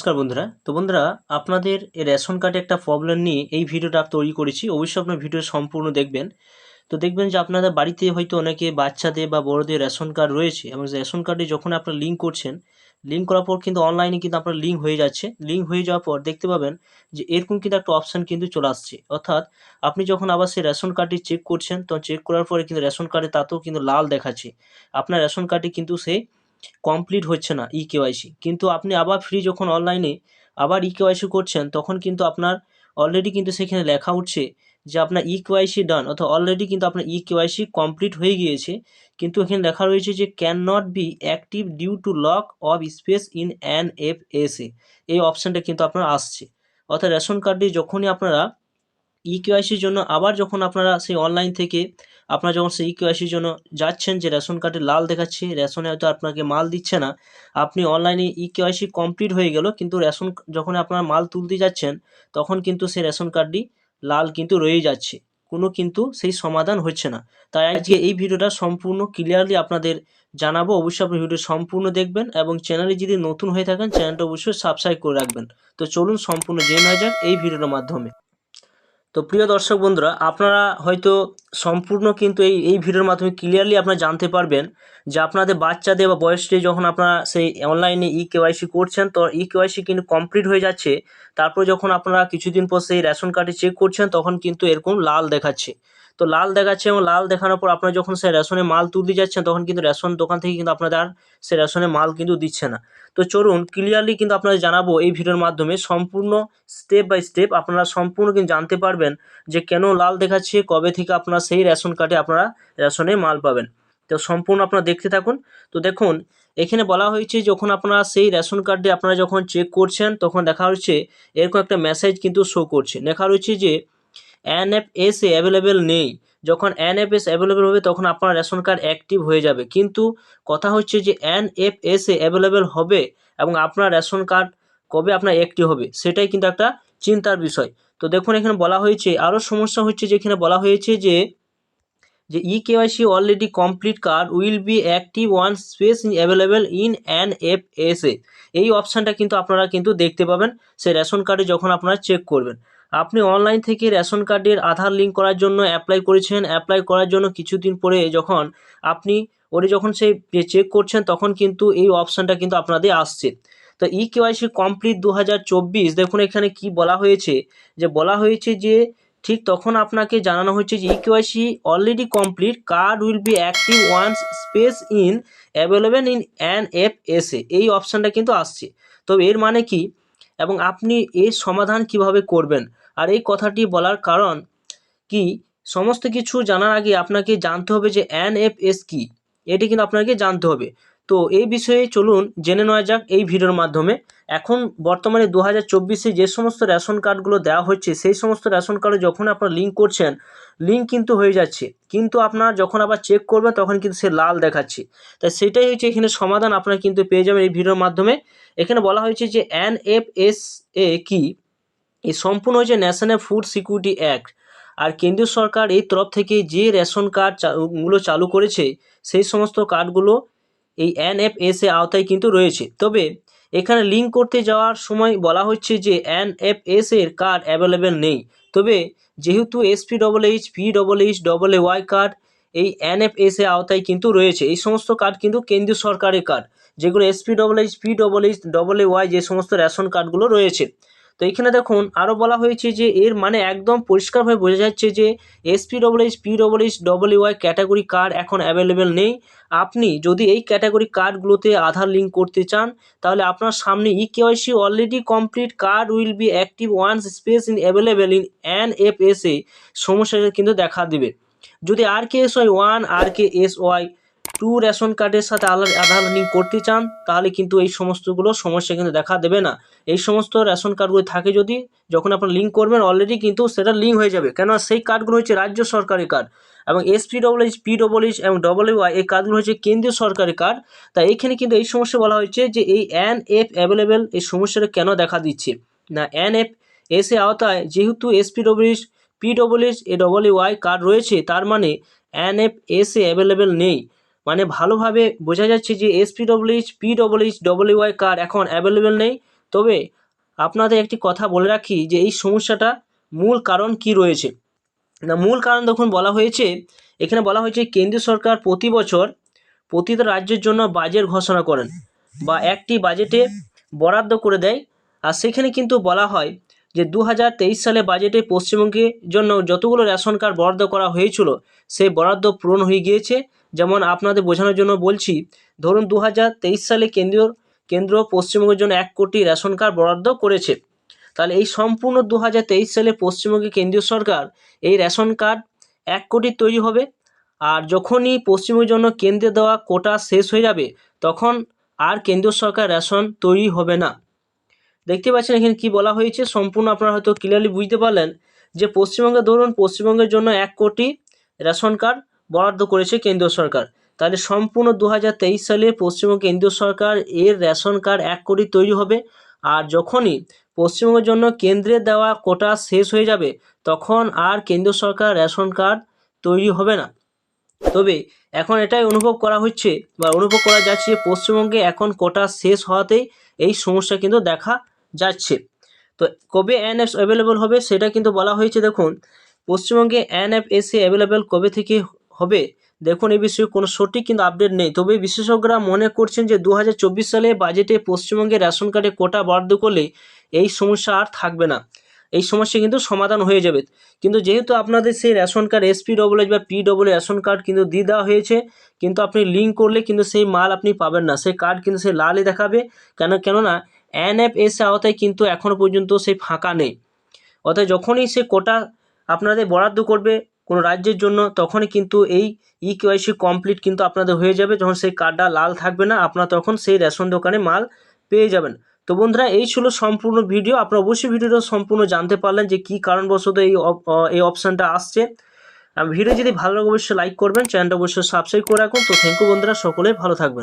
নমস্কার বন্ধুরা। তো বন্ধুরা, আপনাদের এই রেশন কার্ডে একটা প্রবলেম নিয়ে এই ভিডিওটা তৈরি করেছি। অবশ্যই আপনার ভিডিও সম্পূর্ণ দেখবেন। তো দেখবেন যে আপনাদের বাড়িতে হয়তো অনেকে বাচ্চাদের বা বড়দের রেশন কার্ড রয়েছে, এবং রেশন কার্ডে যখন আপনারা লিঙ্ক করছেন, লিঙ্ক করার পর কিন্তু অনলাইনে কিন্তু আপনার লিঙ্ক হয়ে যাচ্ছে। লিঙ্ক হয়ে যাওয়ার পর দেখতে পাবেন যে এরকম কিন্তু একটা অপশান কিন্তু চলে আসছে। অর্থাৎ আপনি যখন আবার সেই রেশন কার্ডটি চেক করছেন, তো চেক করার পরে কিন্তু রেশন কার্ডে তাতেও কিন্তু লাল দেখাচ্ছে। আপনার রেশন কার্ডটি কিন্তু সেই কমপ্লিট হচ্ছে না ইকেওয়াইসি। কিন্তু আপনি আবার ফ্রি যখন অনলাইনে আবার ইকেওয়াইসি করছেন, তখন কিন্তু আপনার অলরেডি কিন্তু সেখানে লেখা উঠছে যে আপনার ইকেওয়াইসি ডান, অর্থাৎ অলরেডি কিন্তু আপনার ইকেওয়াইসি কমপ্লিট হয়ে গিয়েছে। কিন্তু এখানে লেখা রয়েছে যে can not be active due to lock of space in NFSA. এই অপশানটা কিন্তু আপনার আসছে। অর্থাৎ রেশন কার্ডটি যখনই আপনারা ইকেওয়াইসির জন্য আবার যখন আপনারা সেই অনলাইন থেকে আপনারা যখন সেই ইকেওয়াইসির জন্য যাচ্ছেন, যে রেশন কার্ডে লাল দেখাচ্ছে, রেশনে হয়তো আপনাকে মাল দিচ্ছে না, আপনি অনলাইনে ইকেওয়াইসি কমপ্লিট হয়ে গেল, কিন্তু রেশন যখন আপনারা মাল তুলতে যাচ্ছেন, তখন কিন্তু সেই রেশন কার্ডটি লাল কিন্তু রয়েই যাচ্ছে, কোনো কিন্তু সেই সমাধান হচ্ছে না। তাই আজকে এই ভিডিওটা সম্পূর্ণ ক্লিয়ারলি আপনাদের জানাবো। অবশ্যই আপনি ভিডিও সম্পূর্ণ দেখবেন, এবং চ্যানেলে যদি নতুন হয়ে থাকেন চ্যানেলটা অবশ্যই সাবস্ক্রাইব করে রাখবেন। তো চলুন সম্পূর্ণ জেনে নেওয়া যাক এই ভিডিওর মাধ্যমে। তো প্রিয় দর্শক বন্ধুরা, আপনারা হয়তো সম্পূর্ণ কিন্তু এই ভিডিওর মাধ্যমে ক্লিয়ারলি আপনারা জানতে পারবেন যে আপনাদের বাচ্চাদের বা বয়সটি যখন আপনারা সেই অনলাইনে ইকেওয়াইসি করছেন, তো ইকেওয়াইসি কিন্তু কমপ্লিট হয়ে যাচ্ছে। তারপর যখন আপনারা কিছুদিন পর সেই রেশন কার্ডে চেক করছেন, তখন কিন্তু এরকম লাল দেখাচ্ছে। তো লাল দেখাচ্ছে, এবং লাল দেখানোর পর আপনারা যখন সেই রেশনে মাল তুলতে যাচ্ছেন, তখন কিন্তু রেশন দোকান থেকে কিন্তু আপনাদের আর সেই রেশনে মাল কিন্তু দিচ্ছে না। তো চলুন ক্লিয়ারলি কিন্তু আপনাদের জানাবো এই ভিডিওর মাধ্যমে, সম্পূর্ণ স্টেপ বাই স্টেপ আপনারা সম্পূর্ণ কিন্তু জানতে পারবেন যে কেন লাল দেখাচ্ছে, কবে থেকে আপনারা সেই রেশন কার্ডে আপনারা রেশনে মাল পাবেন। তো সম্পূর্ণ আপনারা দেখতে থাকুন। তো দেখুন, এখানে বলা হয়েছে যখন আপনারা সেই রেশন কার্ডে আপনারা যখন চেক করছেন, তখন দেখা হচ্ছে এরকম একটা মেসেজ কিন্তু শো করছে। লেখা রয়েছে যে এনএফএসএ অ্যাভেলেবেল নেই। যখন এনএফএস অ্যাভেলেবেল হবে, তখন আপনার রেশন কার্ড অ্যাক্টিভ হয়ে যাবে। কিন্তু কথা হচ্ছে যে এনএফএসএ অ্যাভেলেবেল হবে, এবং আপনার রেশন কার্ড কবে আপনার অ্যাক্টিভ হবে, সেটাই কিন্তু একটা চিন্তার বিষয়। তো দেখুন, এখানে বলা হয়েছে আরও সমস্যা হচ্ছে, যেখানে বলা হয়েছে যে eKYC already complete card will be active one space available in NFSA. এই অপশানটা কিন্তু আপনারা কিন্তু দেখতে পাবেন সেই রেশন কার্ডে যখন আপনারা চেক করবেন। আপনি অনলাইন থেকে রেশন কার্ডের আধার লিঙ্ক করার জন্য অ্যাপ্লাই করেছেন, অ্যাপ্লাই করার জন্য কিছুদিন পরে যখন আপনি যখন সেই চেক করছেন, তখন কিন্তু এই অপশানটা কিন্তু আপনাদের আসছে। তো ইকেওয়াইসি কমপ্লিট 2024, দেখুন এখানে কি বলা হয়েছে, যে বলা হয়েছে যে ঠিক তখন আপনাকে জানানো হচ্ছে যে eKYC already complete card will be active once space in available in NFSA. এই অপশানটা কিন্তু আসছে। তবে এর মানে কি, এবং আপনি এর সমাধান কিভাবে করবেন, আর এই কথাটি বলার কারণ কি, সমস্ত কিছু জানার আগে আপনাকে জানতে হবে যে এনএফএস কি, এটি কিন্তু আপনাকে জানতে হবে। তো এই বিষয়ে চলুন জেনে নেওয়া যাক এই ভিডিওর মাধ্যমে। এখন বর্তমানে 2024-এ যে সমস্ত রেশন কার্ডগুলো দেওয়া হচ্ছে, সেই সমস্ত রেশন কার্ডে যখন আপনারা লিঙ্ক করছেন, লিঙ্ক কিন্তু হয়ে যাচ্ছে, কিন্তু আপনারা যখন আবার চেক করবেন, তখন কিন্তু সে লাল দেখাচ্ছে। তাই সেটাই হচ্ছে এখানে সমাধান আপনারা কিন্তু পেয়ে যাবেন এই ভিডিওর মাধ্যমে। এখানে বলা হয়েছে যে এনএফএসএ কি, এই সম্পূর্ণ হচ্ছে ন্যাশনাল ফুড সিকিউরিটি অ্যাক্ট। আর কেন্দ্রীয় সরকার এই তরফ থেকে যে রেশন কার্ড গুলো চালু করেছে, সেই সমস্ত কার্ডগুলো এই এনএফএসএ আওতায় কিন্তু রয়েছে। তবে এখানে লিঙ্ক করতে যাওয়ার সময় বলা হচ্ছে যে এনএফএসএ এর কার্ড অ্যাভেলেবেল নেই। তবে যেহেতু এসপিডব্লিউএইচ পিডব্লিউএইচ কার্ড এই এনএফএসএ আওতায় কিন্তু রয়েছে, এই সমস্ত কার্ড কিন্তু কেন্দ্রীয় সরকারের কার্ড, যেগুলো এসপিডব্লিউএইচ পিডব্লিউএইচ যে সমস্ত রেশন কার্ডগুলো রয়েছে। তো এখানে দেখুন আরও বলা হয়েছে যে এর মানে একদম পরিষ্কারভাবে বোঝা যাচ্ছে যে এসপিডব্লিউএইচ পিডব্লিউএইচ ক্যাটাগরি কার্ড এখন অ্যাভেলেবেল নেই। আপনি যদি এই ক্যাটাগরি কার্ডগুলোতে আধার লিঙ্ক করতে চান, তাহলে আপনার সামনে eKYC already complete card will be active once space in available in NFSA সমস্যাটা কিন্তু দেখা দিবে। যদি RKSY1 RKSY2 রেশন কার্ডের সাথে আধার লিঙ্ক করতে চান, তাহলে কিন্তু এই সমস্তগুলো সমস্যা কিন্তু দেখা দেবে না। এই সমস্ত রেশন কার্ডগুলো থাকে যদি, যখন আপনারা লিঙ্ক করবেন অলরেডি কিন্তু সেটা লিঙ্ক হয়ে যাবে, কেননা সেই কার্ডগুলো হচ্ছে রাজ্য সরকারি কার্ড, এবং এসপিডব্লিউএইচ পিডব্লিউএইচ এবং ডব্লিউআই এই কার্ডগুলো হচ্ছে কেন্দ্রীয় সরকারি কার্ড। তাই এখানে কিন্তু এই সমস্যা বলা হয়েছে যে এই এনএফ অ্যাভেলেবেল এই সমস্যাটা কেন দেখা দিচ্ছে না, এনএফএসএ আওতায় যেহেতু এসপিডব্লিউএইচ পিডব্লিউএইচ ডব্লিউআই কার্ড রয়েছে, তার মানে এনএফএসএ অ্যাভেলেবেল নেই। মানে ভালোভাবে বোঝা যাচ্ছে যে এসপিডব্লিউএইচ পিডব্লিউএইচ ডব্লিউআই কার্ড এখন অ্যাভেলেবেল নেই। তবে আপনাদের একটি কথা বলে রাখি যে এই সমস্যাটা মূল কারণ কি রয়েছে না, মূল কারণ দেখুন বলা হয়েছে, এখানে বলা হয়েছে কেন্দ্রীয় সরকার প্রতি বছর প্রতিটা রাজ্যের জন্য বাজেট ঘোষণা করেন বা একটি বাজেটে বরাদ্দ করে দেয়। আর সেখানে কিন্তু বলা হয় যে 2023 সালে বাজেটে পশ্চিমবঙ্গের জন্য যতগুলো রেশন কার্ড বরাদ্দ করা হয়েছিল সেই বরাদ্দ পূরণ হয়ে গিয়েছে। যেমন আপনাদের বোঝানোর জন্য বলছি, ধরুন 2023 সালে কেন্দ্র পশ্চিমবঙ্গের জন্য 1 কোটি রেশন কার্ড বরাদ্দ করেছে। তাহলে এই সম্পূর্ণ 2023 সালে পশ্চিমবঙ্গে কেন্দ্রীয় সরকার এই রেশন কার্ড 1 কোটি তৈরি হবে। আর যখনই পশ্চিমবঙ্গের জন্য কেন্দ্রে দেওয়া কোটা শেষ হয়ে যাবে তখন আর কেন্দ্রীয় সরকার রেশন তৈরি হবে না। দেখতে পাচ্ছেন এখানে কি বলা হয়েছে, সম্পূর্ণ আপনারা হয়তো ক্লিয়ারলি বুঝতে পারলেন যে পশ্চিমবঙ্গে ধরুন পশ্চিমবঙ্গের জন্য 1 কোটি রেশন কার্ড বরাদ্দ করেছে কেন্দ্রীয় সরকার। তাহলে সম্পূর্ণ 2023 সালে পশ্চিমবঙ্গ কেন্দ্রীয় সরকার এর রেশন কার্ড 1 কোটি তৈরি হবে। আর যখনই পশ্চিমবঙ্গের জন্য কেন্দ্রে দেওয়া কোটা শেষ হয়ে যাবে তখন আর কেন্দ্রীয় সরকার রেশন কার্ড তৈরি হবে না। তবে এখন এটাই অনুভব করা হচ্ছে বা অনুভব করা যাচ্ছে পশ্চিমবঙ্গে এখন কোটা শেষ হওয়াতেই এই সমস্যা কিন্তু দেখা যাচ্ছে। তো কবে এনএফ অ্যাভেলেবল হবে সেটা কিন্তু বলা হয়েছে। দেখুন পশ্চিমবঙ্গে এনএফএসএ অ্যাভেলেবল কবে থেকে হবে, দেখুন এই বিষয়ে কোনো সঠিক কিন্তু আপডেট নেই। তবে বিশেষজ্ঞরা মনে করছেন যে 2024 সালে বাজেটে পশ্চিমবঙ্গে রেশন কার্ডে কোটা বরাদ্দ করলে এই সমস্যা আর থাকবে না, এই সমস্যা কিন্তু সমাধান হয়ে যাবে। কিন্তু যেহেতু আপনাদের সেই রেশন কার্ড SPWH বা PWH রেশন কার্ড কিন্তু দিয়ে দেওয়া হয়েছে, কিন্তু আপনি লিঙ্ক করলে কিন্তু সেই মাল আপনি পাবেন না, সেই কার্ড কিন্তু সেই লালই দেখাবে। কেননা এনএফএসএ আওতায় কিন্তু এখনও পর্যন্ত সেই ফাঁকা নেই। অর্থাৎ যখনই সে কোটা আপনাদের বরাদ্দ করবে কোনো রাজ্যের জন্য তখনই কিন্তু এই EKYC কমপ্লিট কিন্তু আপনাদের হয়ে যাবে। যখন সেই কার্ডটা লাল থাকবে না আপনারা তখন সেই রেশন দোকানে মাল পেয়ে যাবেন। তো বন্ধুরা এই ছিল সম্পূর্ণ ভিডিও। আপনারা অবশ্যই ভিডিওটা সম্পূর্ণ জানতে পারলেন যে কী কারণবশত এই অপশানটা আসছে। ভিডিও যদি ভালো লাগে অবশ্যই লাইক করবেন, চ্যানেলটা অবশ্যই সাবস্ক্রাইব করে রাখুন। তো থ্যাংক ইউ বন্ধুরা, সকলে ভালো থাকবেন।